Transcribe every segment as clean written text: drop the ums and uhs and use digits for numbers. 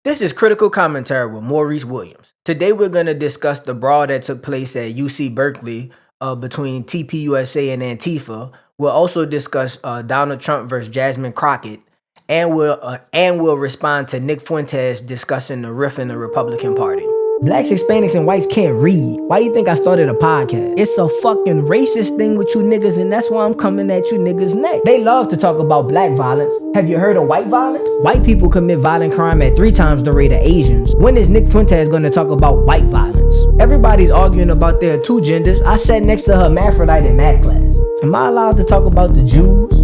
This is Critical Commentary with Maurice Williams. Today we're going to discuss the brawl that took place at UC Berkeley between TPUSA and Antifa. We'll also discuss Donald Trump versus Jasmine Crockett, and we'll respond to Nick Fuentes discussing the rift in the Republican Party. Blacks, Hispanics, and whites can't read. Why you think I started a podcast? It's a fucking racist thing with you niggas, and that's why I'm coming at you niggas next. They love to talk about black violence. Have you heard of white violence? White people commit violent crime at 3 times the rate of Asians. When is Nick Fuentes gonna talk about white violence? Everybody's arguing about their 2 genders. I sat next to her hermaphrodite in math class. Am I allowed to talk about the Jews?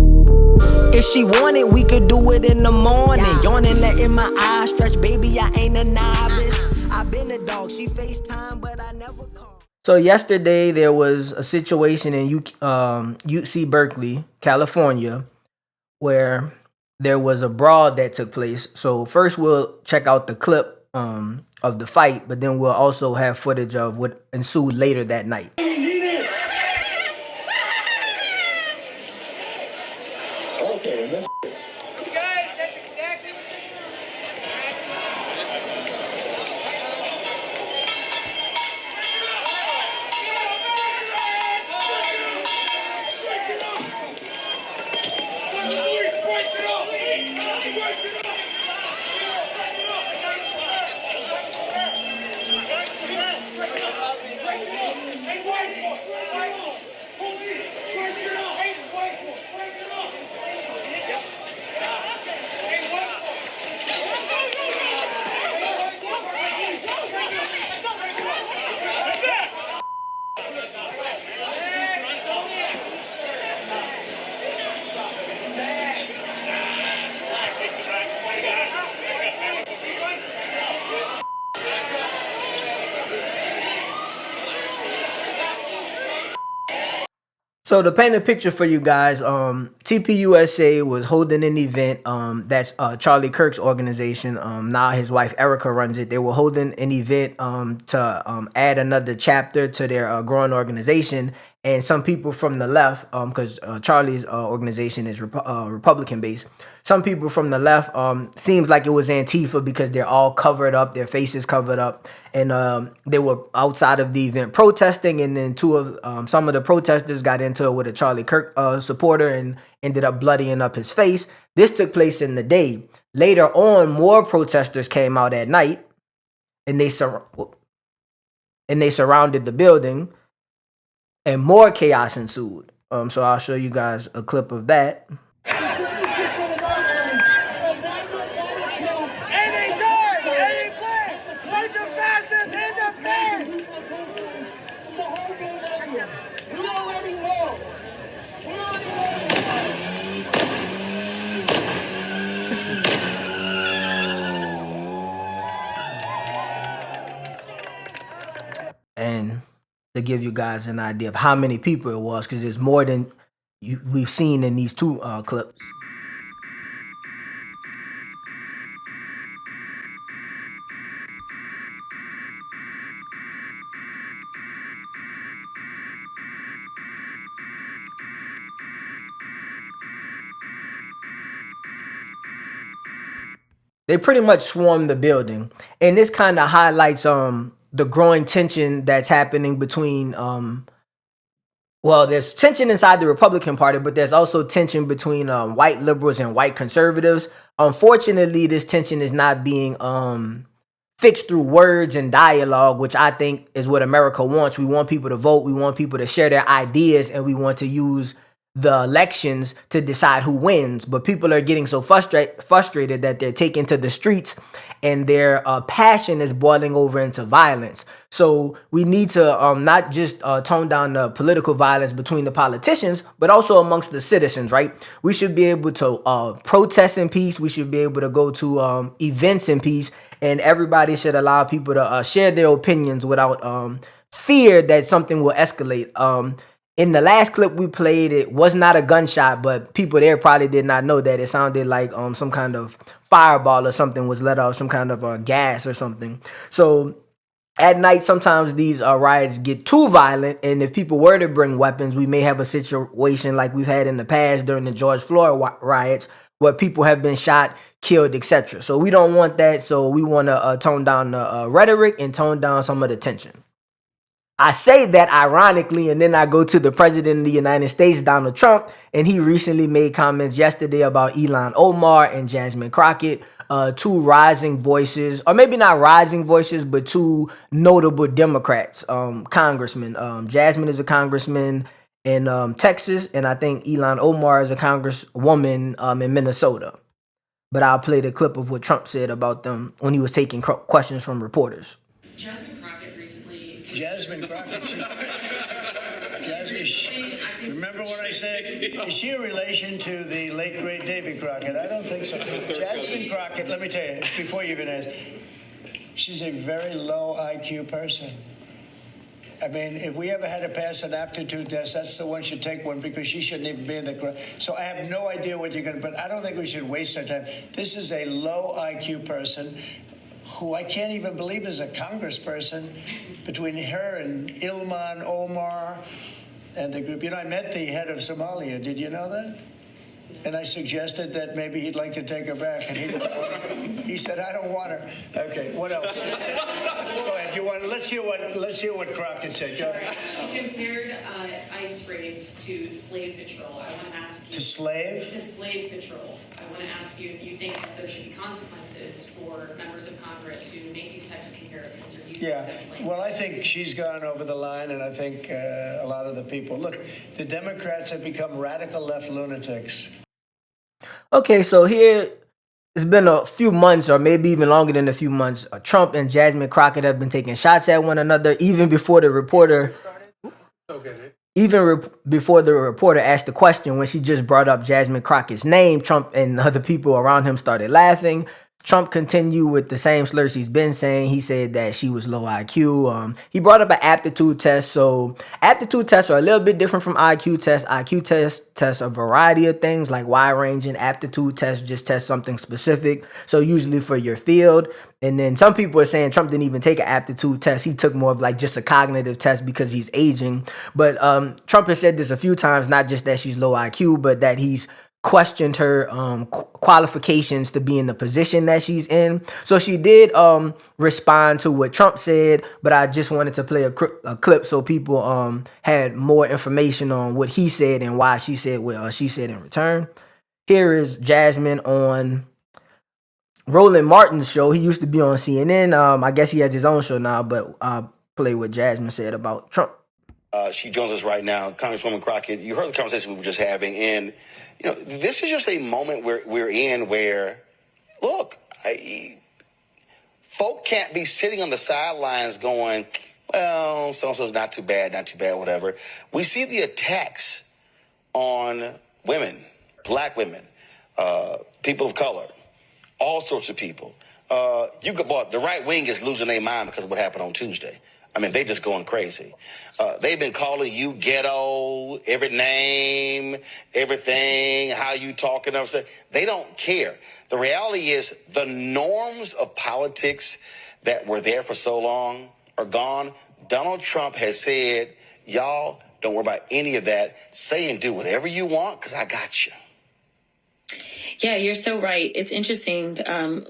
If she wanted, we could do it in the morning. Yawning, letting my eyes stretch, baby, I ain't a novice. I've been a dog, she FaceTime, but I never call. So yesterday there was a situation in UC Berkeley, California, where there was a brawl that took place. So first we'll check out the clip of the fight, but then we'll also have footage of what ensued later that night. So to paint a picture for you guys, TPUSA was holding an event. That's Charlie Kirk's organization. Now his wife Erica runs it. They were holding an event to add another chapter to their growing organization. And some people from the left, because Charlie's organization is Republican based, some people from the left seems like it was Antifa because they're all covered up, their faces covered up, and they were outside of the event protesting. And then some of the protesters got into it with a Charlie Kirk supporter and ended up bloodying up his face. This took place in the day. Later on, more protesters came out at night, and they surrounded the building. And more chaos ensued. So I'll show you guys a clip of that. And to give you guys an idea of how many people it was, because there's more than we've seen in these 2 clips. They pretty much swarmed the building, and this kind of highlights the growing tension that's happening between there's tension inside the Republican Party, but there's also tension between white liberals and white conservatives. Unfortunately, this tension is not being fixed through words and dialogue, which I think is what America wants. We want people to vote, we want people to share their ideas, and we want to use the elections to decide who wins. But people are getting so frustrated that they're taking to the streets, and their passion is boiling over into violence. So we need to not just tone down the political violence between the politicians, but also amongst the citizens, right? We should be able to protest in peace. We should be able to go to events in peace, and everybody should allow people to share their opinions without fear that something will escalate. In the last clip we played, it was not a gunshot, but people there probably did not know that. It sounded like some kind of fireball or something was let off, some kind of gas or something. So at night, sometimes these riots get too violent, and if people were to bring weapons, we may have a situation like we've had in the past during the George Floyd riots, where people have been shot, killed, etc. So we don't want that. So we want to tone down the rhetoric and tone down some of the tension. I say that ironically, and then I go to the president of the United States, Donald Trump, and he recently made comments yesterday about Ilhan Omar and Jasmine Crockett, two rising voices, or maybe not rising voices, but two notable Democrats, congressmen. Jasmine is a congressman in Texas, and I think Ilhan Omar is a congresswoman in Minnesota. But I'll play the clip of what Trump said about them when he was taking questions from reporters. Jasmine Crockett recently. Jasmine Crockett. Remember what I said? Is she a relation to the late great Davy Crockett? I don't think so. Jasmine Crockett, let me tell you, before you even ask, she's a very low IQ person. I mean, if we ever had to pass an aptitude test, that's the one should take one because she shouldn't even be in the. So I have no idea what you're going to, but I don't think we should waste our time. This is a low IQ person who I can't even believe is a congressperson. Between her and Ilhan Omar and the group. You know, I met the head of Somalia. Did you know that? And I suggested that maybe he'd like to take her back, and he said, "I don't want her." Okay, what else? Go ahead. Let's hear what Crockett said. Go ahead. She compared ICE raids to slave patrol. I want to ask you. To slave? To slave patrol. I want to ask you if you think that there should be consequences for members of Congress who make these types of comparisons or use this language. Well, I think she's gone over the line, and I think a lot of the people. Look, the Democrats have become radical left lunatics. Okay, so here it's been a few months, or maybe even longer than a few months. Trump and Jasmine Crockett have been taking shots at one another, even before the reporter. Before the reporter asked the question, when she just brought up Jasmine Crockett's name, Trump and other people around him started laughing. Trump continued with the same slurs he's been saying. He said that she was low IQ. He brought up an aptitude test. So aptitude tests are a little bit different from IQ tests. IQ tests a variety of things like wide ranging. Aptitude tests just test something specific. So usually for your field. And then some people are saying Trump didn't even take an aptitude test. He took more of like just a cognitive test because he's aging. But Trump has said this a few times, not just that she's low IQ, but that he's questioned her qualifications to be in the position that she's in. So she did respond to what Trump said, but I just wanted to play a clip so people had more information on what he said and why she said what she said in return. Here is Jasmine on Roland Martin's show. He used to be on CNN. I guess he has his own show now, but I'll play what Jasmine said about Trump. She joins us right now. Congresswoman Crockett, you heard the conversation we were just having, and you know, this is just a moment where we're in where, look, folk can't be sitting on the sidelines going, well, so-and-so's not too bad, whatever. We see the attacks on women, black women, people of color, all sorts of people. The right wing is losing their mind because of what happened on Tuesday. I mean, they just going crazy. They've been calling you ghetto, every name, everything, how you talking. They don't care. The reality is the norms of politics that were there for so long are gone. Donald Trump has said, y'all don't worry about any of that. Say and do whatever you want because I got you. Yeah, you're so right. It's interesting.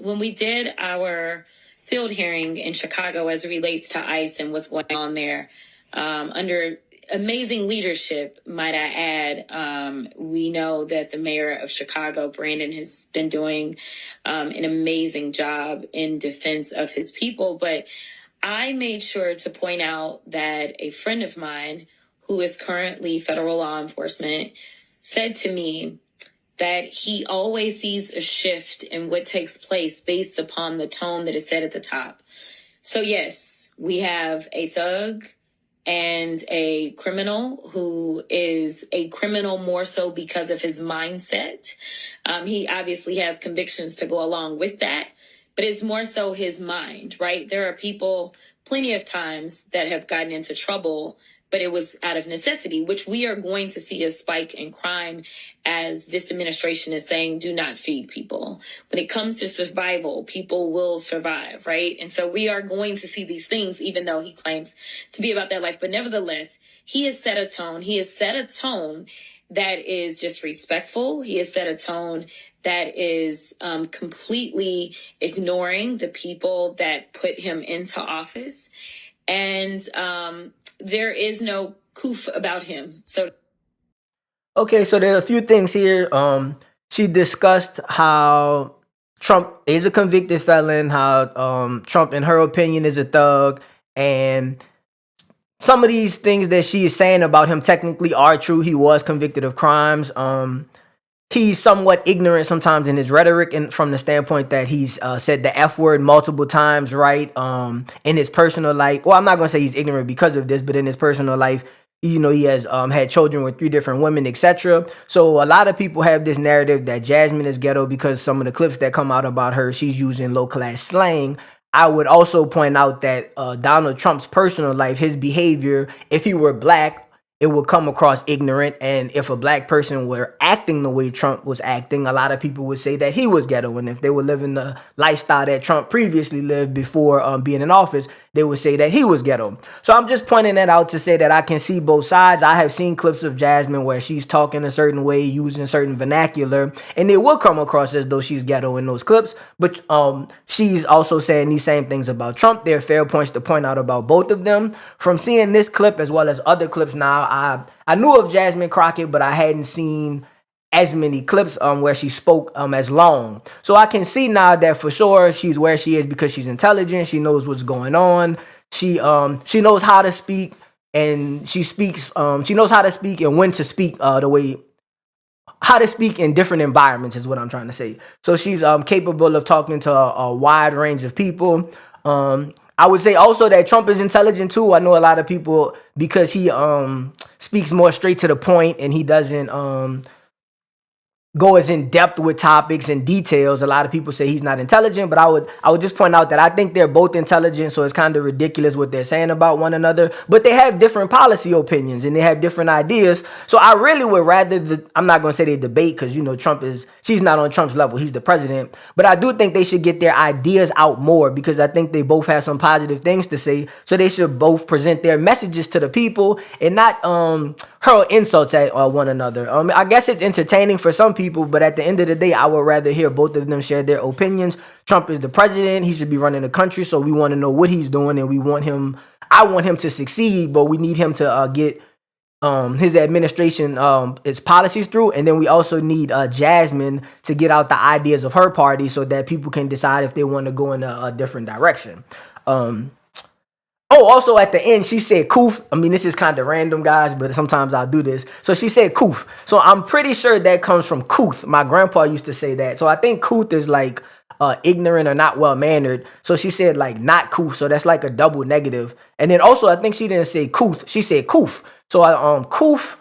When we did our field hearing in Chicago as it relates to ICE and what's going on there, under amazing leadership, might I add, we know that the mayor of Chicago, Brandon, has been doing an amazing job in defense of his people. But I made sure to point out that a friend of mine who is currently federal law enforcement said to me that he always sees a shift in what takes place based upon the tone that is set at the top. So yes, we have a thug and a criminal who is a criminal more so because of his mindset. He obviously has convictions to go along with that, but it's more so his mind, right? There are people plenty of times that have gotten into trouble, but it was out of necessity, which we are going to see a spike in crime as this administration is saying, do not feed people. When it comes to survival, people will survive, right? And so we are going to see these things, even though he claims to be about that life. But nevertheless, he has set a tone. He has set a tone that is disrespectful. He has set a tone that is completely ignoring the people that put him into office. And there is no coof about him. So, Okay, so there are a few things here. She discussed how Trump is a convicted felon, how Trump, in her opinion, is a thug, and some of these things that she is saying about him technically are true. He was convicted of crimes. He's somewhat ignorant sometimes in his rhetoric, and from the standpoint that he's said the F word multiple times, right? In his personal life. Well, I'm not gonna say he's ignorant because of this, but in his personal life, you know, he has had children with 3 different women, etc. So a lot of people have this narrative that Jasmine is ghetto because some of the clips that come out about her, she's using low class slang. I would also point out that Donald Trump's personal life, his behavior, if he were black, it would come across ignorant. And if a black person were acting the way Trump was acting, a lot of people would say that he was ghetto. And if they were living the lifestyle that Trump previously lived before being in office, they would say that he was ghetto. So I'm just pointing that out to say that I can see both sides. I have seen clips of Jasmine where she's talking a certain way, using certain vernacular, and it will come across as though she's ghetto in those clips. But she's also saying these same things about Trump. There are fair points to point out about both of them. From seeing this clip as well as other clips now, I knew of Jasmine Crockett, but I hadn't seen as many clips where she spoke as long. So I can see now that for sure she's where she is because she's intelligent. She knows what's going on. She knows how to speak, and she speaks. She knows how to speak and when to speak how to speak in different environments is what I'm trying to say. So she's capable of talking to a wide range of people. I would say also that Trump is intelligent too. I know a lot of people, because he speaks more straight to the point and he doesn't go as in depth with topics and details. A lot of people say he's not intelligent, but I would just point out that I think they're both intelligent, so it's kind of ridiculous what they're saying about one another, but they have different policy opinions and they have different ideas. So I really would rather, I'm not going to say they debate because, you know, she's not on Trump's level. He's the president, but I do think they should get their ideas out more because I think they both have some positive things to say. So they should both present their messages to the people and not hurl insults at one another. I guess it's entertaining for some people, but at the end of the day, I would rather hear both of them share their opinions. Trump is the president. He should be running the country, so we want to know what he's doing, and I want him to succeed, but we need him to get his administration, its policies through, and then we also need Jasmine to get out the ideas of her party so that people can decide if they want to go in a different direction. Oh, also at the end, she said coof. I mean, this is kind of random, guys, but sometimes I'll do this. So she said coof. So I'm pretty sure that comes from couth. My grandpa used to say that. So I think couth is like ignorant or not well-mannered. So she said like not coof. So that's like a double negative. And then also, I think she didn't say couth. She said coof. So coof.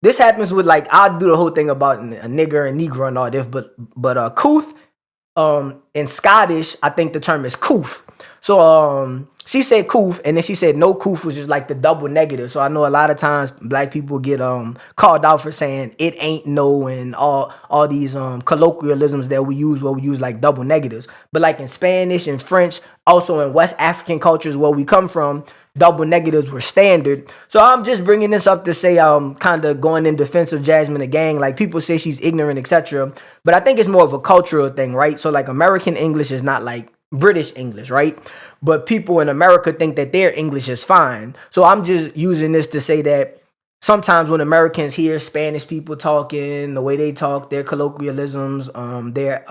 This happens with, like, I'll do the whole thing about a nigger and negro and all this, but couth, in Scottish, I think the term is coof. So she said coof, and then she said no coof, which is like the double negative. So I know a lot of times black people get called out for saying it ain't no and all these colloquialisms that we use where we use like double negatives. But like in Spanish and French, also in West African cultures where we come from, double negatives were standard. So I'm just bringing this up to say kind of going in defense of Jasmine again. Like, people say she's ignorant, etc. But I think it's more of a cultural thing, right? So like American English is not like British English, right? But people in America think that their English is fine. So I'm just using this to say that sometimes when Americans hear Spanish people talking, the way they talk, their colloquialisms, their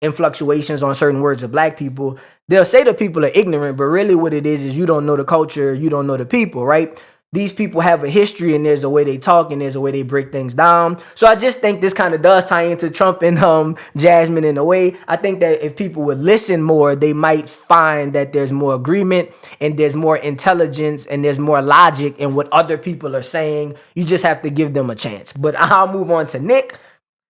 influctuations on certain words of black people, they'll say that people are ignorant, but really what it is you don't know the culture, you don't know the people, right? These people have a history, and there's a way they talk, and there's a way they break things down. So I just think this kind of does tie into Trump and Jasmine in a way. I think that if people would listen more, they might find that there's more agreement, and there's more intelligence, and there's more logic in what other people are saying. You just have to give them a chance. But I'll move on to Nick.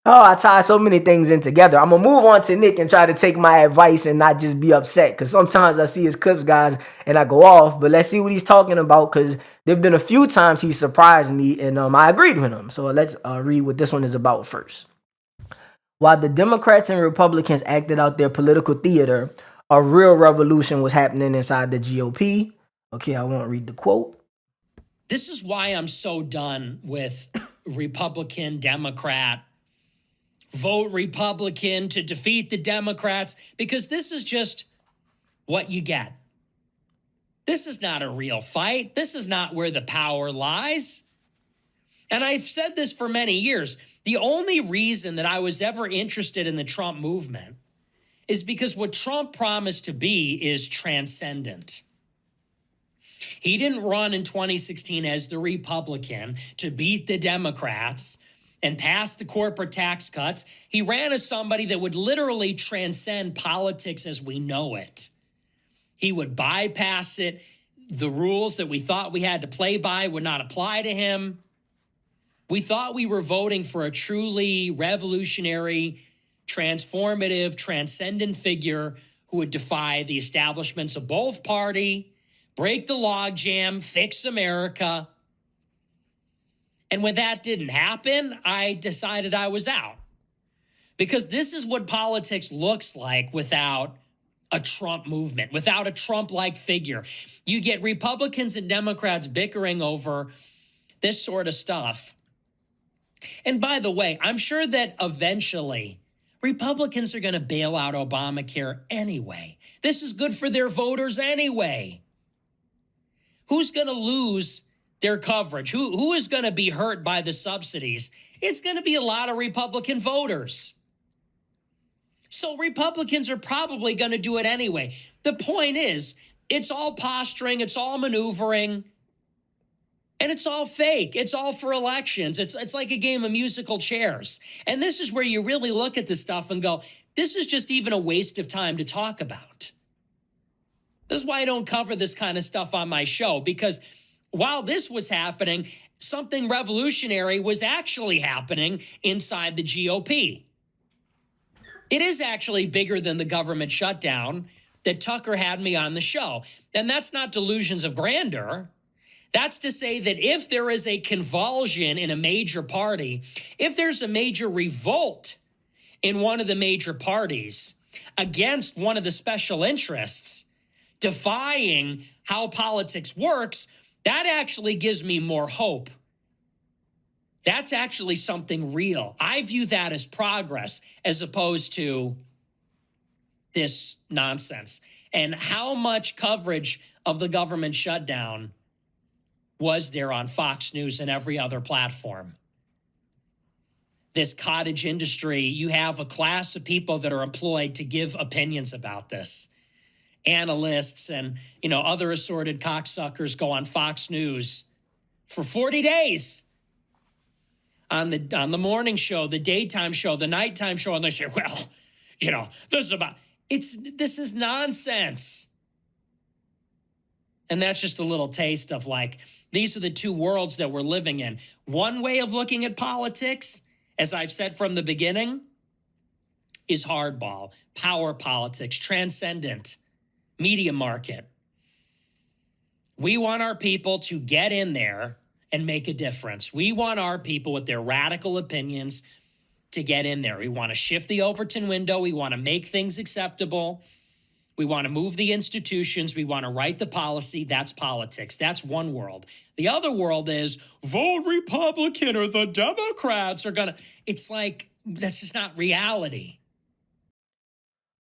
Oh, I tie so many things in together. I'm going to move on to Nick and try to take my advice and not just be upset. Because sometimes I see his clips, guys, and I go off. But let's see what he's talking about, because there have been a few times he surprised me, and I agreed with him. So let's read what this one is about first. While the Democrats and Republicans acted out their political theater, a real revolution was happening inside the GOP. Okay, I won't read the quote. This is why I'm so done with Republican, Democrat, vote Republican to defeat the Democrats, because this is just what you get. This is not a real fight. This is not where the power lies. And I've said this for many years. The only reason that I was ever interested in the Trump movement is because what Trump promised to be is transcendent. He didn't run in 2016 as the Republican to beat the Democrats and pass the corporate tax cuts. He ran as somebody that would literally transcend politics as we know it. He would bypass it. The rules that we thought we had to play by would not apply to him. We thought we were voting for a truly revolutionary, transformative, transcendent figure who would defy the establishments of both party, break the logjam, fix America. And when that didn't happen, I decided I was out. Because this is what politics looks like without a Trump movement, without a Trump-like figure. You get Republicans and Democrats bickering over this sort of stuff. And by the way, I'm sure that eventually Republicans are going to bail out Obamacare anyway. This is good for their voters anyway. Who's going to lose their coverage? Who is going to be hurt by the subsidies? It's going to be a lot of Republican voters. So Republicans are probably going to do it anyway. The point is, it's all posturing, it's all maneuvering, and it's all fake. It's all for elections. It's like a game of musical chairs. And this is where you really look at this stuff and go, this is just even a waste of time to talk about. This is why I don't cover this kind of stuff on my show, because while this was happening, something revolutionary was actually happening inside the GOP. It is actually bigger than the government shutdown that Tucker had me on the show. And that's not delusions of grandeur. That's to say that if there is a convulsion in a major party, if there's a major revolt in one of the major parties against one of the special interests, defying how politics works, that actually gives me more hope. That's actually something real. I view that as progress as opposed to this nonsense. And how much coverage of the government shutdown was there on Fox News and every other platform? This cottage industry, you have a class of people that are employed to give opinions about this. Analysts and, other assorted cocksuckers go on Fox News for 40 days. On the morning show, the daytime show, the nighttime show, and they say, this is nonsense. And that's just a little taste of these are the two worlds that we're living in. One way of looking at politics, as I've said from the beginning, is hardball, power politics, transcendent, media market. We want our people to get in there and make a difference. We want our people with their radical opinions to get in there. We want to shift the Overton window. We want to make things acceptable. We want to move the institutions. We want to write the policy. That's politics. That's one world. The other world is vote Republican or the Democrats are going to. It's like, that's just not reality.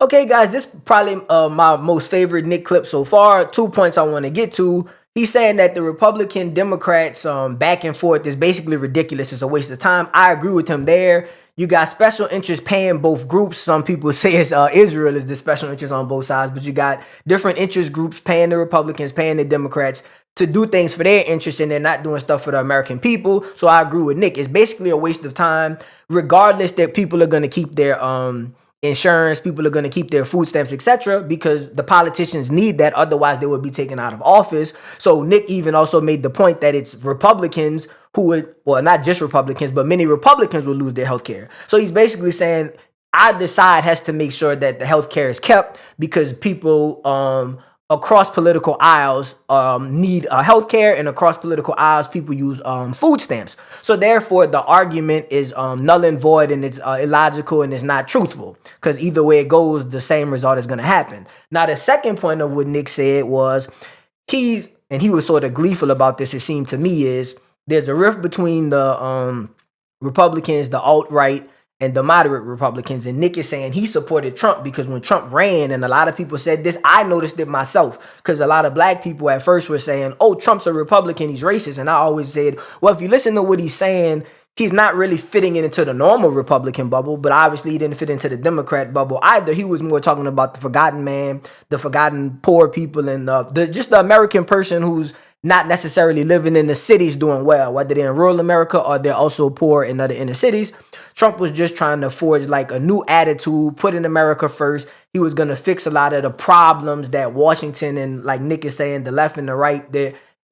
Okay, guys, this is probably my most favorite Nick clip so far. 2 points I want to get to. He's saying that the Republican Democrats back and forth is basically ridiculous. It's a waste of time. I agree with him there. You got special interests paying both groups. Some people say it's Israel is the special interest on both sides, but you got different interest groups paying the Republicans, paying the Democrats to do things for their interests, and they're not doing stuff for the American people. So I agree with Nick. It's basically a waste of time, regardless that people are going to keep their insurance, people are going to keep their food stamps, etc., because the politicians need that. Otherwise, they would be taken out of office. So Nick even also made the point that it's Republicans who would, well, not just Republicans, but many Republicans will lose their health care. So he's basically saying either side has to make sure that the health care is kept because people across political aisles need health care, and across political aisles people use food stamps. So therefore the argument is null and void, and it's illogical, and it's not truthful, because either way it goes, the same result is going to happen. Now the second point of what Nick said was he was sort of gleeful about this, it seemed to me, is there's a rift between the Republicans, the alt-right, and the moderate Republicans. And Nick is saying he supported Trump because when Trump ran, and a lot of people said this, I noticed it myself, because a lot of black people at first were saying, oh, Trump's a Republican, he's racist. And I always said, well, if you listen to what he's saying, he's not really fitting into the normal Republican bubble, but obviously he didn't fit into the Democrat bubble either. He was more talking about the forgotten man, the forgotten poor people, and just the American person who's not necessarily living in the cities doing well, whether they're in rural America or they're also poor in other inner cities. Trump was just trying to forge like a new attitude, putting America first. He was going to fix a lot of the problems that Washington and, like Nick is saying, the left and the right,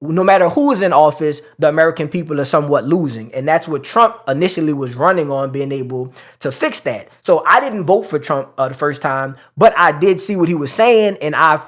no matter who's in office, the American people are somewhat losing. And that's what Trump initially was running on, being able to fix that. So I didn't vote for Trump the first time, but I did see what he was saying. And I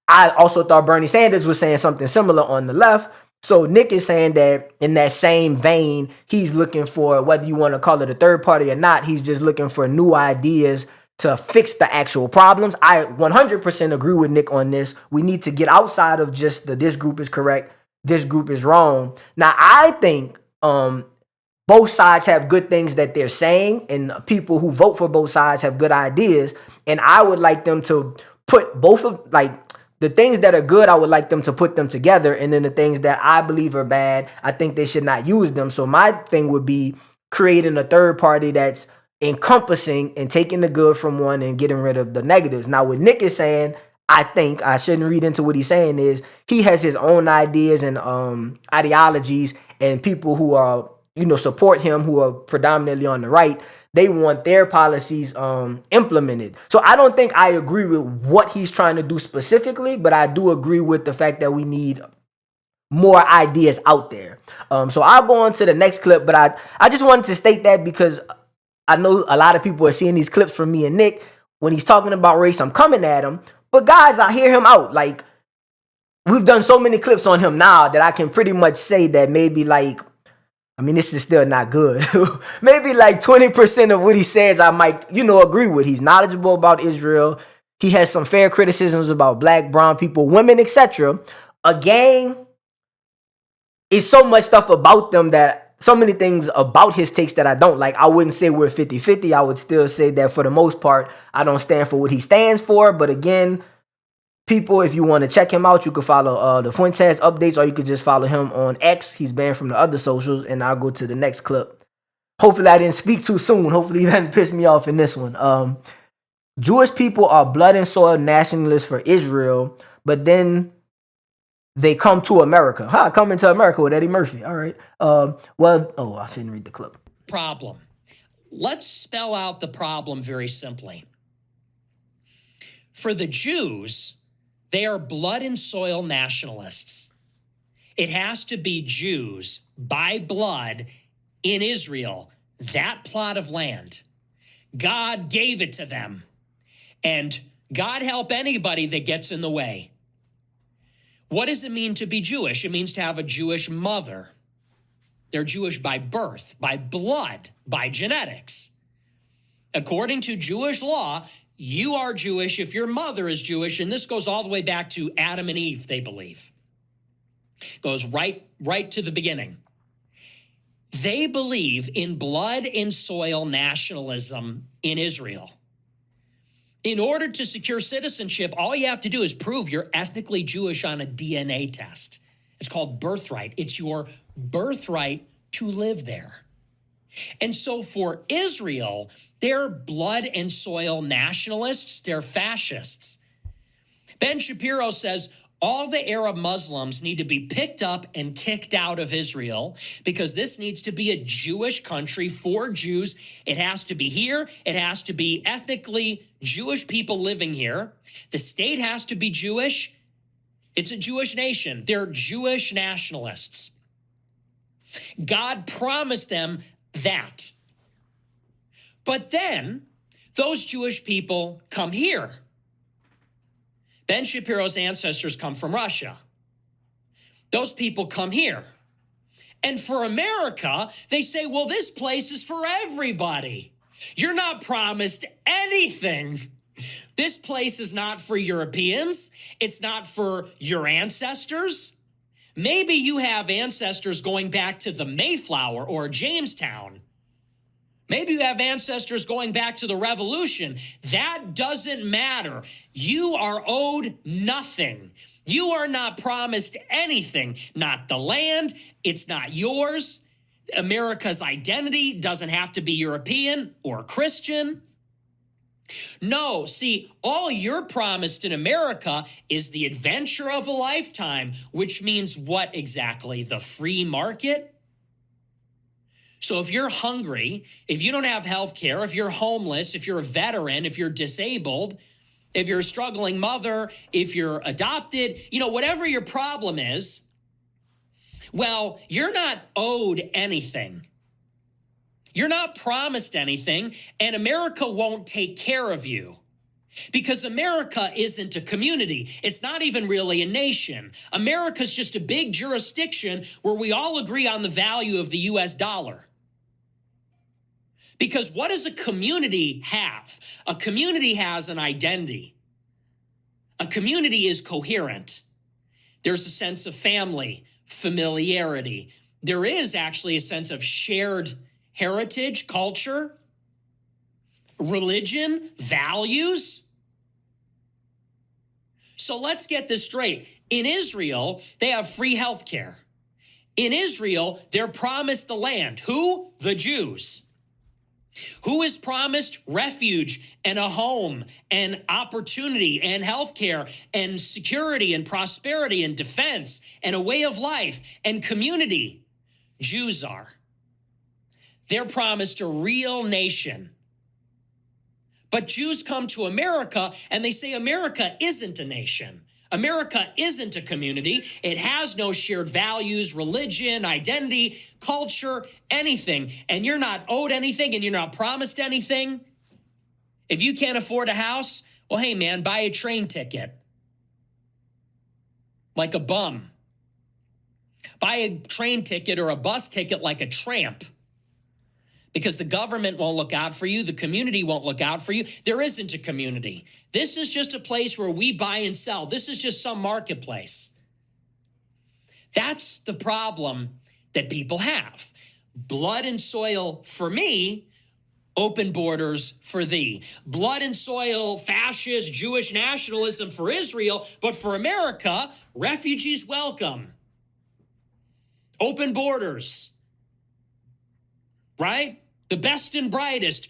also thought Bernie Sanders was saying something similar on the left. So Nick is saying that in that same vein, he's looking for, whether you want to call it a third party or not, he's just looking for new ideas to fix the actual problems. I 100% agree with Nick on this. We need to get outside of just this group is correct, this group is wrong. Now, I think both sides have good things that they're saying, and people who vote for both sides have good ideas. And I would like them to put both of, like, the things that are good, I would like them to put them together. And then the things that I believe are bad, I think they should not use them. So my thing would be creating a third party that's encompassing and taking the good from one and getting rid of the negatives. Now, what Nick is saying, I think I shouldn't read into what he's saying, is he has his own ideas and ideologies, and people who are, support him, who are predominantly on the right, they want their policies implemented. So I don't think I agree with what he's trying to do specifically, but I do agree with the fact that we need more ideas out there. So I'll go on to the next clip, but I just wanted to state that because I know a lot of people are seeing these clips from me and Nick. When he's talking about race, I'm coming at him. But guys, I hear him out. Like, we've done so many clips on him now that I can pretty much say that maybe this is still not good. Maybe like 20% of what he says I might, agree with. He's knowledgeable about Israel. He has some fair criticisms about black, brown people, women, etc. A gang is so much stuff about them, that so many things about his takes that I don't like. I wouldn't say we're 50-50. I would still say that for the most part, I don't stand for what he stands for. But again, people, if you want to check him out, you can follow the Fuentes updates, or you could just follow him on X. He's banned from the other socials, and I'll go to the next clip. Hopefully I didn't speak too soon. Hopefully he didn't piss me off in this one. Jewish people are blood and soil nationalists for Israel, but then they come to America. Coming to America with Eddie Murphy. All right. I shouldn't read the clip. Problem. Let's spell out the problem very simply. For the Jews, they are blood and soil nationalists. It has to be Jews by blood in Israel, that plot of land. God gave it to them. And God help anybody that gets in the way. What does it mean to be Jewish? It means to have a Jewish mother. They're Jewish by birth, by blood, by genetics. According to Jewish law, you are Jewish if your mother is Jewish, and this goes all the way back to Adam and Eve, they believe. Goes right to the beginning. They believe in blood and soil nationalism in Israel. In order to secure citizenship, all you have to do is prove you're ethnically Jewish on a DNA test. It's called birthright. It's your birthright to live there. And so for Israel, they're blood and soil nationalists. They're fascists. Ben Shapiro says all the Arab Muslims need to be picked up and kicked out of Israel because this needs to be a Jewish country for Jews. It has to be here. It has to be ethnically Jewish people living here. The state has to be Jewish. It's a Jewish nation. They're Jewish nationalists. God promised them that. But then those Jewish people come here. Ben Shapiro's ancestors come from Russia. Those people come here. And for America, they say, well, this place is for everybody. You're not promised anything. This place is not for Europeans. It's not for your ancestors. Maybe you have ancestors going back to the Mayflower or Jamestown. Maybe you have ancestors going back to the revolution. That doesn't matter. You are owed nothing. You are not promised anything. Not the land. It's not yours. America's identity doesn't have to be European or Christian. No, see, all you're promised in America is the adventure of a lifetime, which means what exactly? The free market? So if you're hungry, if you don't have health care, if you're homeless, if you're a veteran, if you're disabled, if you're a struggling mother, if you're adopted, whatever your problem is, well, you're not owed anything. You're not promised anything, and America won't take care of you. Because America isn't a community. It's not even really a nation. America's just a big jurisdiction where we all agree on the value of the US dollar. Because what does a community have? A community has an identity. A community is coherent. There's a sense of family, familiarity. There is actually a sense of shared heritage, culture, religion, values. So let's get this straight. In Israel, they have free health care. In Israel, they're promised the land. Who? The Jews. Who is promised refuge and a home and opportunity and healthcare and security and prosperity and defense and a way of life and community? Jews are. They're promised a real nation. But Jews come to America and they say America isn't a nation. America isn't a community. It has no shared values, religion, identity, culture, anything. And you're not owed anything and you're not promised anything. If you can't afford a house, well, hey, man, buy a train ticket. Like a bum. Buy a train ticket or a bus ticket like a tramp. Because the government won't look out for you. The community won't look out for you. There isn't a community. This is just a place where we buy and sell. This is just some marketplace. That's the problem that people have. Blood and soil for me, open borders for thee. Blood and soil, fascist, Jewish nationalism for Israel, but for America, refugees welcome. Open borders. Right? The best and brightest,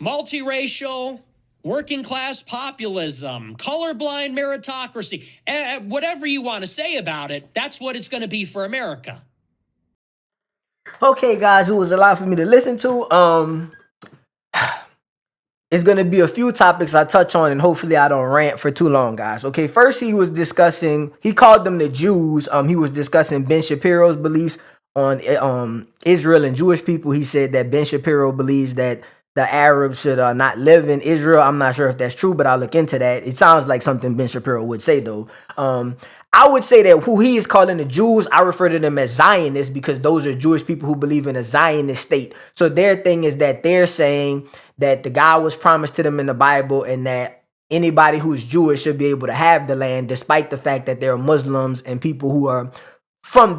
multiracial, working class populism, colorblind meritocracy, whatever you want to say about it, that's what it's going to be for America. Okay, guys, it was a lot for me to listen to. It's going to be a few topics I touch on, and hopefully I don't rant for too long, guys. Okay, first he called them the Jews. He was discussing Ben Shapiro's beliefs on Israel and Jewish people. He said that Ben Shapiro believes that the Arabs should not live in Israel. I'm not sure if that's true, but I'll look into that. It sounds like something Ben Shapiro would say, though. I would say that who he is calling the Jews, I refer to them as Zionists because those are Jewish people who believe in a Zionist state. So their thing is that they're saying that the God was promised to them in the Bible and that anybody who's Jewish should be able to have the land, despite the fact that there are Muslims and people who are from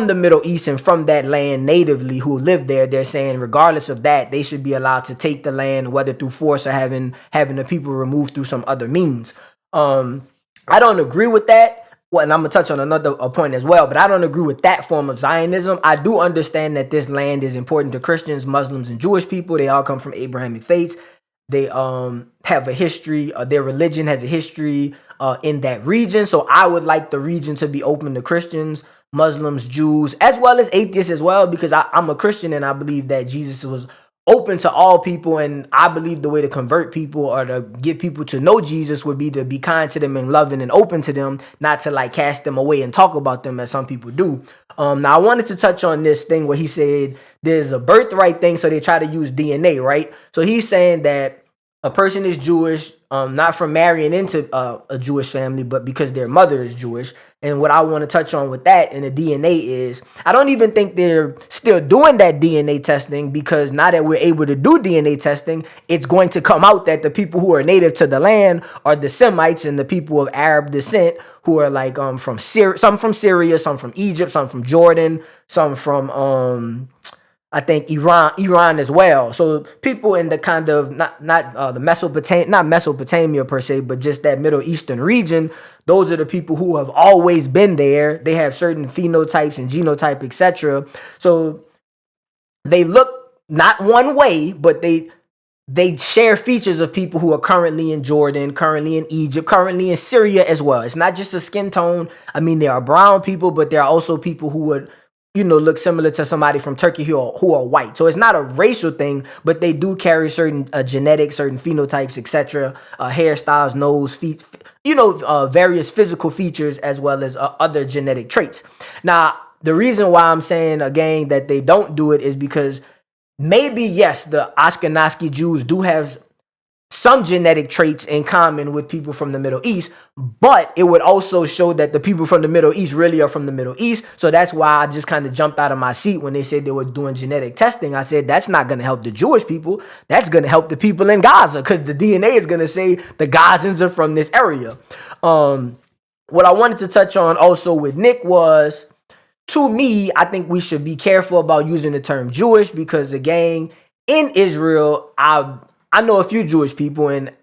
the Middle East and from that land natively who live there. They're saying regardless of that, they should be allowed to take the land, whether through force or having the people removed through some other means. I don't agree with that. Well, and I'm going to touch on another point as well, but I don't agree with that form of Zionism. I do understand that this land is important to Christians, Muslims, and Jewish people. They all come from Abrahamic faiths. They have a history. Their religion has a history in that region. So I would like the region to be open to Christians, Muslims, Jews, as well as atheists as well, because I'm a Christian and I believe that Jesus was open to all people. And I believe the way to convert people or to get people to know Jesus would be to be kind to them and loving and open to them, not to like cast them away and talk about them as some people do. Now I wanted to touch on this thing where he said there's a birthright thing. So they try to use DNA, right? So he's saying that a person is Jewish, not from marrying into a Jewish family, but because their mother is Jewish. And what I want to touch on with that in the DNA is, I don't even think they're still doing that DNA testing, because now that we're able to do DNA testing, it's going to come out that the people who are native to the land are the Semites and the people of Arab descent who are like from Syria, some from Syria, some from Egypt, some from Jordan, some from I think Iran as well. So people in the kind of not Mesopotamia per se, but just that Middle Eastern region. Those are the people who have always been there. They have certain phenotypes and genotype, etc. So they look not one way, but they share features of people who are currently in Jordan, currently in Egypt, currently in Syria as well. It's not just a skin tone. I mean, there are brown people, but there are also people who would, look similar to somebody from Turkey who are white. So it's not a racial thing, but they do carry certain genetics, certain phenotypes, etc., hairstyles, nose, feet, various physical features as well as other genetic traits. Now, the reason why I'm saying again that they don't do it is because maybe, yes, the Ashkenazi Jews do have some genetic traits in common with people from the Middle East, but it would also show that the people from the Middle East really are from the Middle East. So that's why I just kind of jumped out of my seat when they said they were doing genetic testing. I said, that's not going to help the Jewish people. That's going to help the people in Gaza because the DNA is going to say the Gazans are from this area. What I wanted to touch on also with Nick was, to me, I think we should be careful about using the term Jewish because, again, in Israel, I know a few Jewish people, and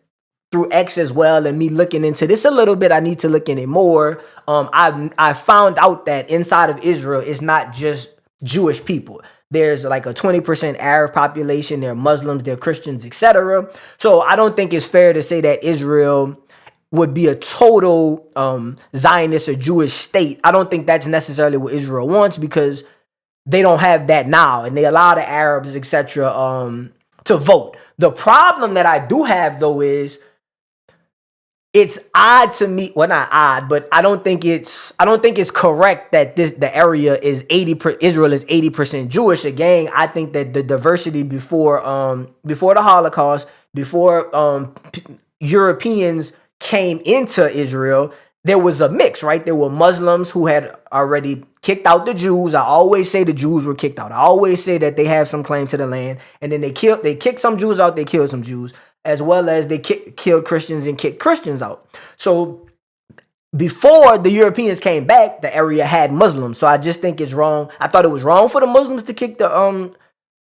through X as well, and me looking into this a little bit, I need to look in it more. I found out that inside of Israel, it's not just Jewish people. There's like a 20% Arab population. There are Muslims, there are Christians, etc. So I don't think it's fair to say that Israel would be a total Zionist or Jewish state. I don't think that's necessarily what Israel wants because they don't have that now, and they allow the Arabs, etc., to vote. The problem that I do have though is it's odd to me. Well, not odd, but I don't think it's correct that the area is Israel is 80% Jewish. Again, I think that the diversity before the Holocaust, before Europeans came into Israel, there was a mix, right? There were Muslims who had already kicked out the Jews. I always say the Jews were kicked out. I always say that they have some claim to the land. And then they kicked some Jews out. They killed some Jews, as well as they killed Christians and kicked Christians out. So before the Europeans came back, the area had Muslims. So I just think it's wrong. I thought it was wrong for the Muslims to kick the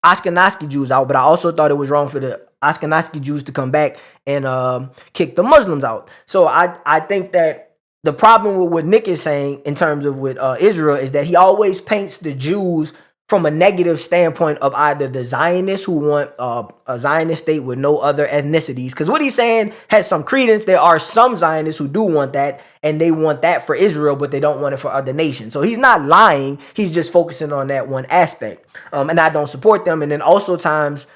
Ashkenazi Jews out, but I also thought it was wrong for the Ashkenazi Jews to come back and kick the Muslims out. So I think that the problem with what Nick is saying in terms of with Israel is that he always paints the Jews from a negative standpoint of either the Zionists who want a Zionist state with no other ethnicities. Because what he's saying has some credence. There are some Zionists who do want that, and they want that for Israel, but they don't want it for other nations. So he's not lying. He's just focusing on that one aspect. And I don't support them. And then also times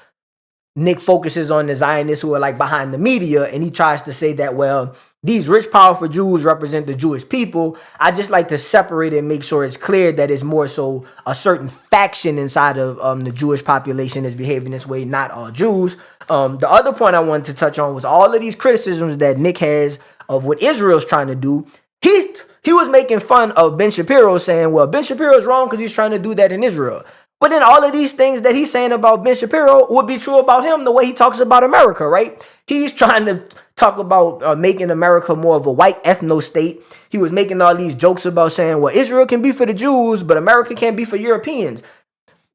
Nick focuses on the Zionists who are like behind the media, and he tries to say that, well, these rich, powerful Jews represent the Jewish people. I just like to separate it and make sure it's clear that it's more so a certain faction inside of the Jewish population is behaving this way, not all Jews. The other point I wanted to touch on was all of these criticisms that Nick has of what Israel's trying to do. He was making fun of Ben Shapiro, saying, well, Ben Shapiro's wrong because he's trying to do that in Israel. But then all of these things that he's saying about Ben Shapiro would be true about him the way he talks about America, right? He's trying to talk about making America more of a white ethno state. He was making all these jokes about saying, well, Israel can be for the Jews, but America can't be for Europeans.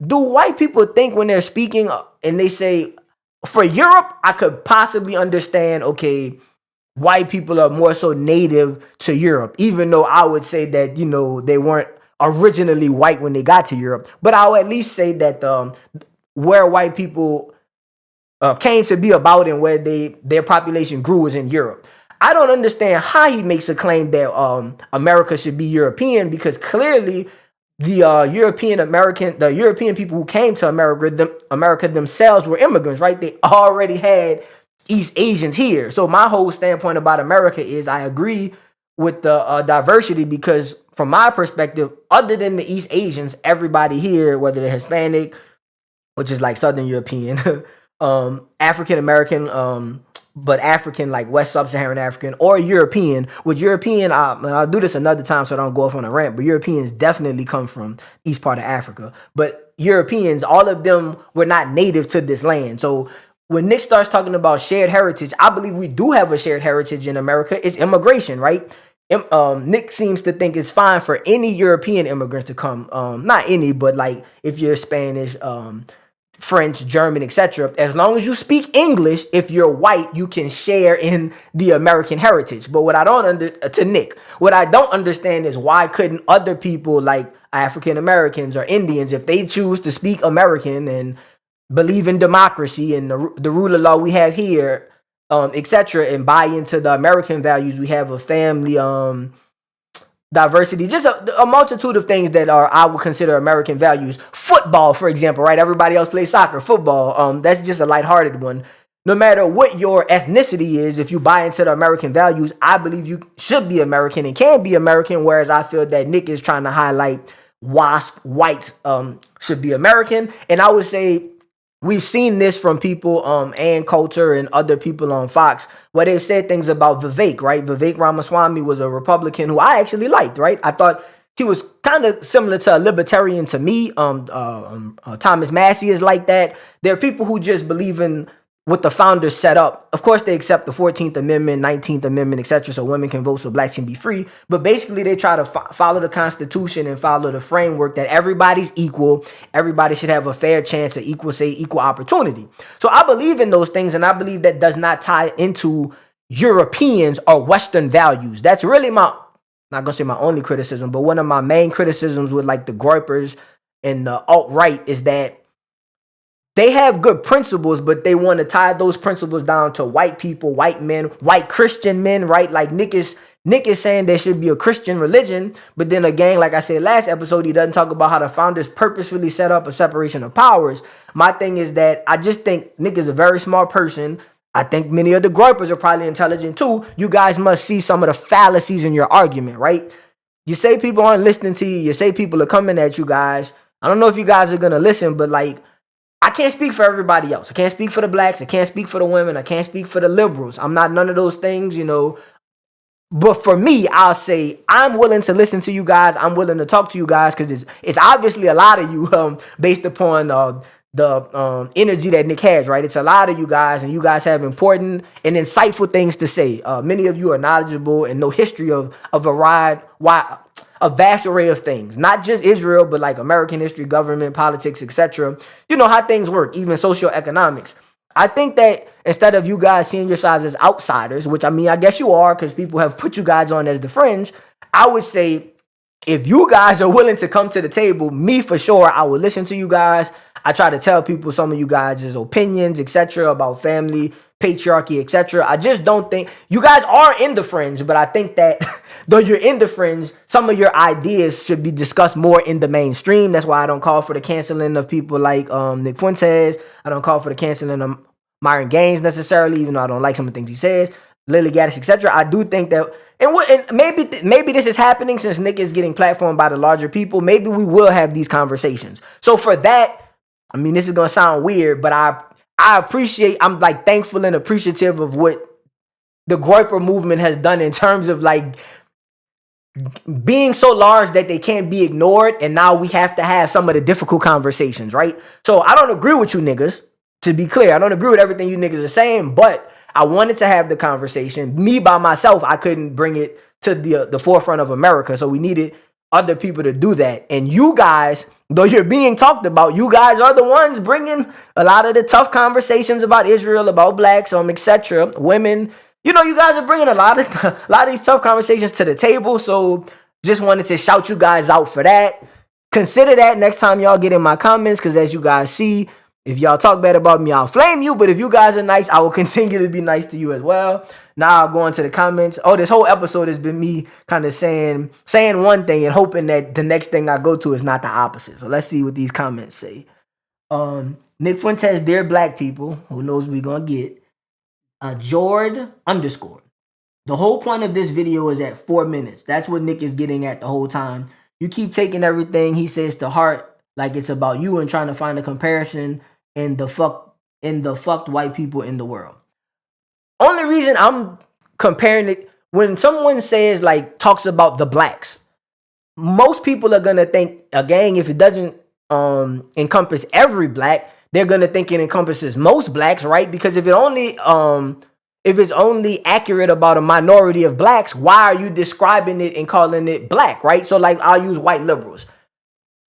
Do white people think when they're speaking and they say, for Europe, I could possibly understand, okay, white people are more so native to Europe, even though I would say that, they weren't originally white when they got to Europe. But I'll at least say that where white people came to be about and where their population grew was in Europe. I don't understand how he makes a claim that America should be European, because clearly the European people who came to America themselves were immigrants, right? They already had East Asians here. So my whole standpoint about America is I agree with the diversity, because from my perspective, other than the East Asians, everybody here, whether they're Hispanic, which is like Southern European, African American, but African, like West Sub-Saharan African, or European. With European, I'll do this another time so I don't go off on a rant, but Europeans definitely come from east part of Africa. But Europeans, all of them were not native to this land. So when Nick starts talking about shared heritage, I believe we do have a shared heritage in America. It's immigration, right? Nick seems to think it's fine for any European immigrants to come. Not any, but like if you're Spanish, French, German, etc. As long as you speak English, if you're white, you can share in the American heritage. But what I don't understand is why couldn't other people like African Americans or Indians, if they choose to speak American and believe in democracy and the rule of law we have here, etc., and buy into the American values we have of family, diversity, just a multitude of things that are I would consider American values. Football, for example, right? Everybody else plays soccer. Football, that's just a lighthearted one. No matter what your ethnicity is, if you buy into the American values, I believe you should be American and can be American. Whereas I feel that Nick is trying to highlight whites should be American, and I would say we've seen this from people, Ann Coulter and other people on Fox, where they've said things about Vivek, right? Vivek Ramaswamy was a Republican who I actually liked, right? I thought he was kind of similar to a libertarian to me. Thomas Massey is like that. There are people who just believe in what the founders set up. Of course, they accept the 14th Amendment, 19th Amendment, etc., so women can vote, so blacks can be free. But basically, they try to follow the Constitution and follow the framework that everybody's equal. Everybody should have a fair chance at equal opportunity. So I believe in those things, and I believe that does not tie into Europeans or Western values. That's really not gonna say my only criticism, but one of my main criticisms with like the Groypers and the alt-right is that they have good principles, but they want to tie those principles down to white people, white men, white Christian men, right? Like Nick is saying there should be a Christian religion, but then again, like I said last episode, he doesn't talk about how the founders purposefully set up a separation of powers. My thing is that I just think Nick is a very smart person. I think many of the Groypers are probably intelligent too. You guys must see some of the fallacies in your argument, right? You say people aren't listening to you. You say people are coming at you guys. I don't know if you guys are going to listen, but like, I can't speak for everybody else. I can't speak for the blacks. I can't speak for the women. I can't speak for the liberals. I'm not none of those things, you know. But for me, I'll say I'm willing to listen to you guys. I'm willing to talk to you guys because it's obviously a lot of you based upon the energy that Nick has, right? It's a lot of you guys, and you guys have important and insightful things to say. Many of you are knowledgeable and know history of a vast array of things, not just Israel, but like American history, government, politics, etc. You know how things work, even socioeconomics. I think that instead of you guys seeing yourselves as outsiders, which I mean, I guess you are because people have put you guys on as the fringe, I would say if you guys are willing to come to the table, me for sure, I will listen to you guys. I try to tell people some of you guys' opinions, etc., about family, patriarchy, etc. I just don't think you guys are in the fringe, but I think that though you're in the fringe, some of your ideas should be discussed more in the mainstream. That's why I don't call for the canceling of people like Nick Fuentes. I don't call for the canceling of Myron Gaines necessarily, even though I don't like some of the things he says, Lily Gaddis, etc. I do think that, and maybe this is happening since Nick is getting platformed by the larger people. Maybe we will have these conversations. So for that, I mean, this is gonna sound weird, but I appreciate. I'm like thankful and appreciative of what the Groyper movement has done in terms of like being so large that they can't be ignored, and now we have to have some of the difficult conversations, right? So I don't agree with you niggas. To be clear, I don't agree with everything you niggas are saying, but I wanted to have the conversation. Me by myself, I couldn't bring it to the forefront of America, so we needed other people to do that. And you guys, though you're being talked about, you guys are the ones bringing a lot of the tough conversations about Israel, about blacks, etc., women. You know, you guys are bringing a lot of these tough conversations to the table. So just wanted to shout you guys out for that. Consider that next time y'all get in my comments, because as you guys see, if y'all talk bad about me, I'll flame you. But if you guys are nice, I will continue to be nice to you as well. Now I'll go into the comments. Oh, this whole episode has been me kind of saying one thing and hoping that the next thing I go to is not the opposite. So let's see what these comments say. Nick Fuentes, dear black people, who knows we gonna get. Jord _ The whole point of this video is at 4 minutes. That's what Nick is getting at the whole time. You keep taking everything he says to heart like it's about you and trying to find a comparison in the fucked white people in the world. Only reason I'm comparing it, when someone says like talks about the blacks, most people are gonna think a gang, if it doesn't encompass every black, they're gonna think it encompasses most blacks, right? Because if if it's only accurate about a minority of blacks, why are you describing it and calling it black, right? So like I'll use white liberals.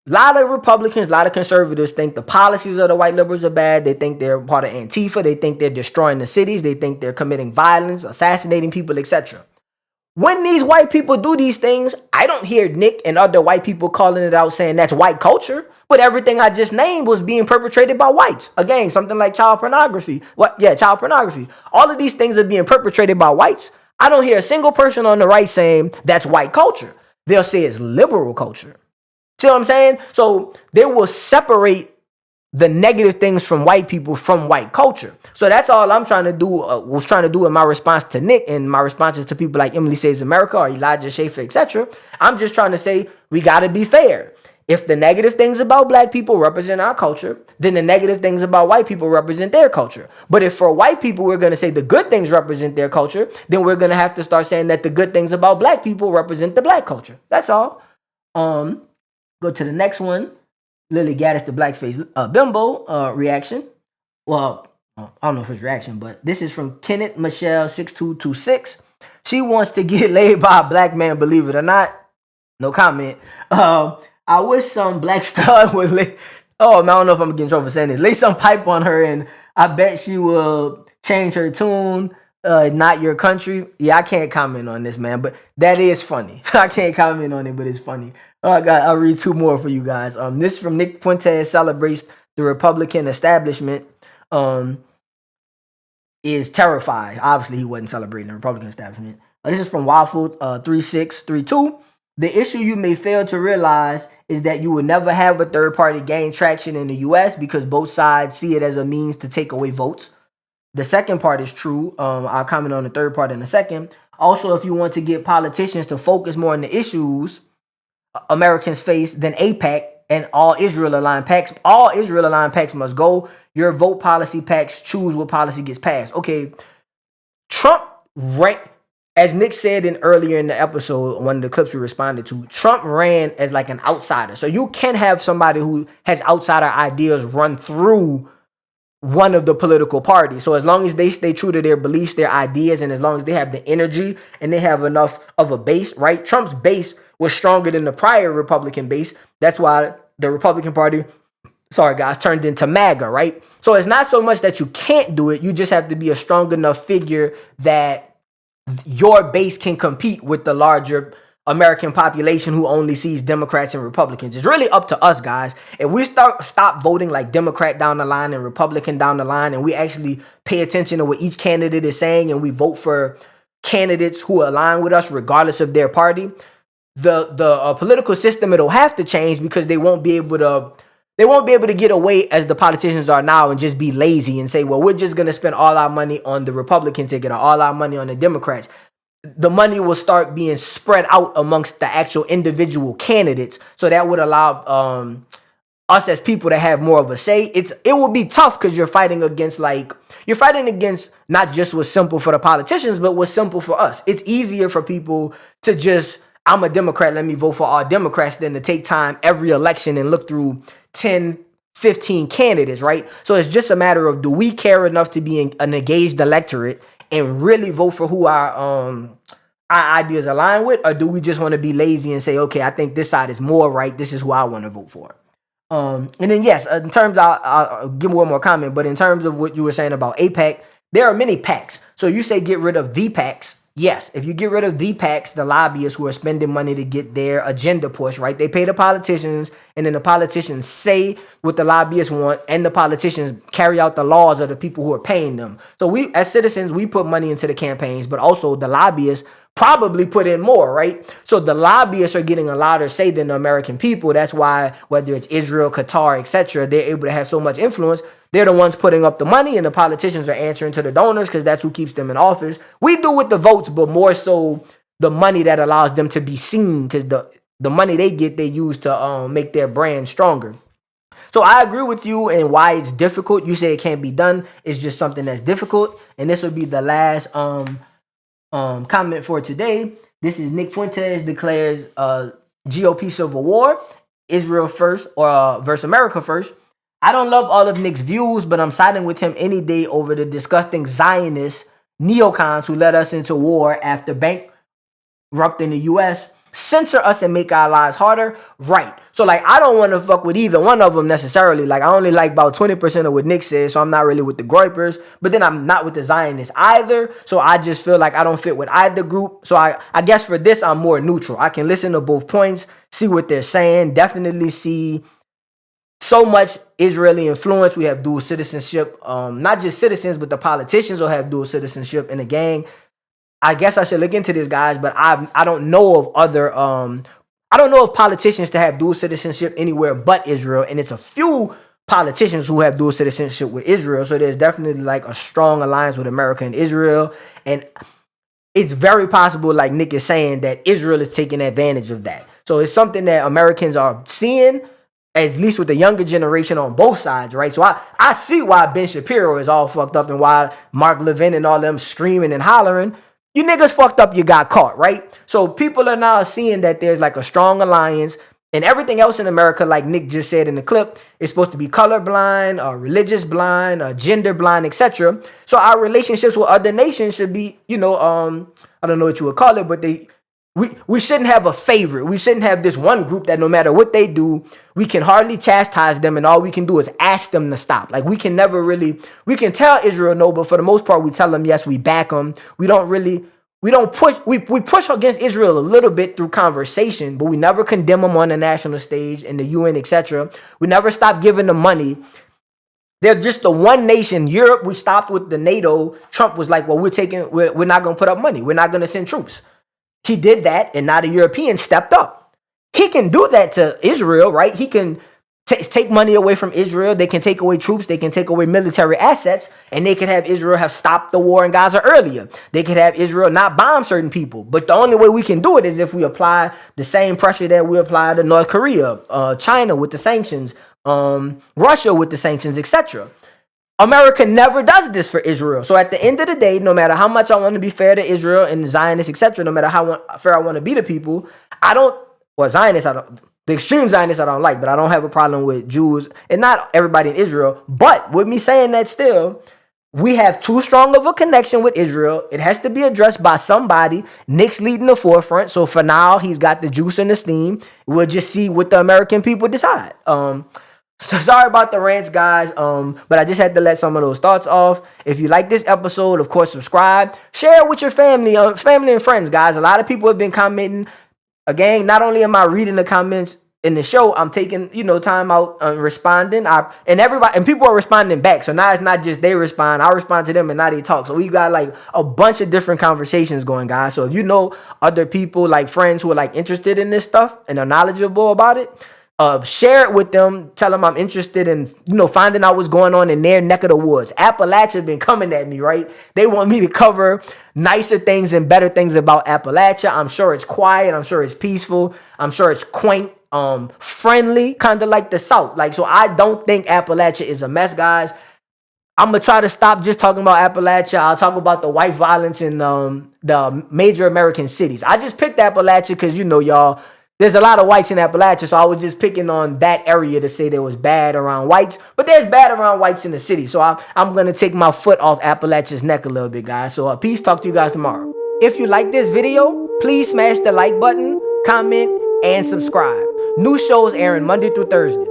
A lot of Republicans, a lot of conservatives think the policies of the white liberals are bad. They think they're part of Antifa. They think they're destroying the cities. They think they're committing violence, assassinating people, etc. When these white people do these things, I don't hear Nick and other white people calling it out saying that's white culture. But everything I just named was being perpetrated by whites. Again, something like child pornography. Child pornography. All of these things are being perpetrated by whites. I don't hear a single person on the right saying that's white culture. They'll say it's liberal culture. See what I'm saying? So they will separate the negative things from white people from white culture. So that's all I'm trying to do, was trying to do in my response to Nick and my responses to people like Emily Saves America or Elijah Schaefer, etc. I'm just trying to say we got to be fair. If the negative things about black people represent our culture, then the negative things about white people represent their culture. But if for white people we're going to say the good things represent their culture, then we're going to have to start saying that the good things about black people represent the black culture. That's all. Go to the next one. Lily Gaddis, the blackface bimbo reaction. Well, I don't know if it's reaction, but this is from Kenneth Michelle 6226. She wants to get laid by a black man, believe it or not. No comment. I wish some black stud would lay. Oh, man, I don't know if I'm getting in trouble for saying this. Lay some pipe on her, and I bet she will change her tune. Not your country. Yeah, I can't comment on this, man, but that is funny. I can't comment on it, but it's funny. I'll read two more for you guys. This from Nick Fuentes celebrates the Republican establishment. Is terrified. Obviously, he wasn't celebrating the Republican establishment. This is from Waffle 3632. The issue you may fail to realize is that you will never have a third party gain traction in the U.S. because both sides see it as a means to take away votes. The second part is true. I'll comment on the third part in a second. Also, if you want to get politicians to focus more on the issues Americans face, then AIPAC and all Israel-aligned PACs must go. Your vote policy PACs choose what policy gets passed. Okay, Trump, as Nick said earlier in the episode, one of the clips we responded to, Trump ran as like an outsider. So you can have somebody who has outsider ideas run through one of the political parties. So as long as they stay true to their beliefs, their ideas, and as long as they have the energy and they have enough of a base, right? Trump's base was stronger than the prior Republican base. That's why the Republican Party, turned into MAGA, right? So it's not so much that you can't do it. You just have to be a strong enough figure that your base can compete with the larger American population who only sees Democrats and Republicans. It's really up to us, guys. If we stop voting like Democrat down the line and Republican down the line, and we actually pay attention to what each candidate is saying, and we vote for candidates who align with us regardless of their party, the political system, it'll have to change because they won't be able to get away as the politicians are now and just be lazy and say, well, we're just going to spend all our money on the Republican ticket or all our money on the Democrats. The money will start being spread out amongst the actual individual candidates. So that would allow us as people to have more of a say. It will be tough because you're fighting against not just what's simple for the politicians, but what's simple for us. It's easier for people to just, I'm a Democrat, let me vote for all Democrats, than to take time every election and look through 10, 15 candidates, right? So it's just a matter of, do we care enough to be an engaged electorate and really vote for who our ideas align with, or do we just want to be lazy and say, okay, I think this side is more right, this is who I want to vote for? And then yes, in terms, I'll give one more comment, but in terms of what you were saying about AIPAC, there are many PACs. So you say get rid of the PACs. Yes, if you get rid of the PACs, the lobbyists who are spending money to get their agenda pushed, right? They pay the politicians, and then the politicians say what the lobbyists want, and the politicians carry out the laws of the people who are paying them. So we, as citizens, we put money into the campaigns, but also the lobbyists probably put in more, right? So the lobbyists are getting a louder say than the American people. That's why whether it's Israel, Qatar, etc., they're able to have so much influence. They're the ones putting up the money, and the politicians are answering to the donors because that's who keeps them in office. We do with the votes, but more so the money that allows them to be seen, because the money they get, they use to make their brand stronger. So I agree with you and why it's difficult. You say it can't be done. It's just something that's difficult. And this will be the last comment for today. This is Nick Fuentes declares GOP civil war, Israel first or versus America first. I don't love all of Nick's views, but I'm siding with him any day over the disgusting Zionists neocons who led us into war after bankrupting the U.S. censor us and make our lives harder, right? So like, I don't want to fuck with either one of them necessarily. Like, I only like about 20% of what Nick says, so I'm not really with the Groypers, but then I'm not with the Zionists either. So I just feel like I don't fit with either group. So I guess for this, I'm more neutral. I can listen to both points, see what they're saying, definitely see so much Israeli influence. We have dual citizenship. Not just citizens, but the politicians will have dual citizenship in the gang. I guess I should look into this, guys, but I don't know of other I don't know of politicians to have dual citizenship anywhere but Israel, and it's a few politicians who have dual citizenship with Israel. So there's definitely like a strong alliance with America and Israel, and it's very possible, like Nick is saying, that Israel is taking advantage of that. So it's something that Americans are seeing, at least with the younger generation on both sides, right? So I see why Ben Shapiro is all fucked up and why Mark Levin and all them screaming and hollering. You niggas fucked up, you got caught, right? So people are now seeing that there's like a strong alliance, and everything else in America, like Nick just said in the clip, is supposed to be colorblind, religious blind, gender blind, etc. So our relationships with other nations should be, I don't know what you would call it, but we shouldn't have a favorite. We shouldn't have this one group that no matter what they do, we can hardly chastise them, and all we can do is ask them to stop. Like, we can tell Israel no, but for the most part, we tell them yes, we back them. We don't push, we push against Israel a little bit through conversation, but we never condemn them on the national stage, in the UN, etc. We never stop giving them money. They're just the one nation. Europe, we stopped with the NATO. Trump was like, well, we're not going to put up money. We're not going to send troops. He did that, and now the Europeans stepped up. He can do that to Israel, right? He can take money away from Israel. They can take away troops. They can take away military assets, and they can have Israel have stopped the war in Gaza earlier. They could have Israel not bomb certain people. But the only way we can do it is if we apply the same pressure that we apply to North Korea, China with the sanctions, Russia with the sanctions, etc. America never does this for Israel. So at the end of the day, no matter how much I want to be fair to Israel and the Zionists, etc., no matter how fair I want to be to people, the extreme Zionists I don't like, but I don't have a problem with Jews and not everybody in Israel. But with me saying that, still, we have too strong of a connection with Israel. It has to be addressed by somebody. Nick's leading the forefront. So for now, he's got the juice and the steam. We'll just see what the American people decide. So sorry about the rants, guys, but I just had to let some of those thoughts off. If you like this episode, of course, subscribe. Share it with your family and friends, guys. A lot of people have been commenting. Again, not only am I reading the comments in the show, I'm taking, time out responding. And people are responding back. So now it's not just they respond. I respond to them and now they talk. So we got like a bunch of different conversations going, guys. So if you know other people, like friends who are like interested in this stuff and are knowledgeable about it, share it with them. Tell them I'm interested in, finding out what's going on in their neck of the woods. Appalachia been coming at me, right? They want me to cover nicer things and better things about Appalachia. I'm sure it's quiet. I'm sure it's peaceful. I'm sure it's quaint, friendly, kind of like the South. Like, so I don't think Appalachia is a mess, guys. I'm going to try to stop just talking about Appalachia. I'll talk about the white violence in the major American cities. I just picked Appalachia because, y'all, there's a lot of whites in Appalachia, so I was just picking on that area to say there was bad around whites. But there's bad around whites in the city, so I'm going to take my foot off Appalachia's neck a little bit, guys. So peace, talk to you guys tomorrow. If you like this video, please smash the like button, comment, and subscribe. New shows airing Monday through Thursday.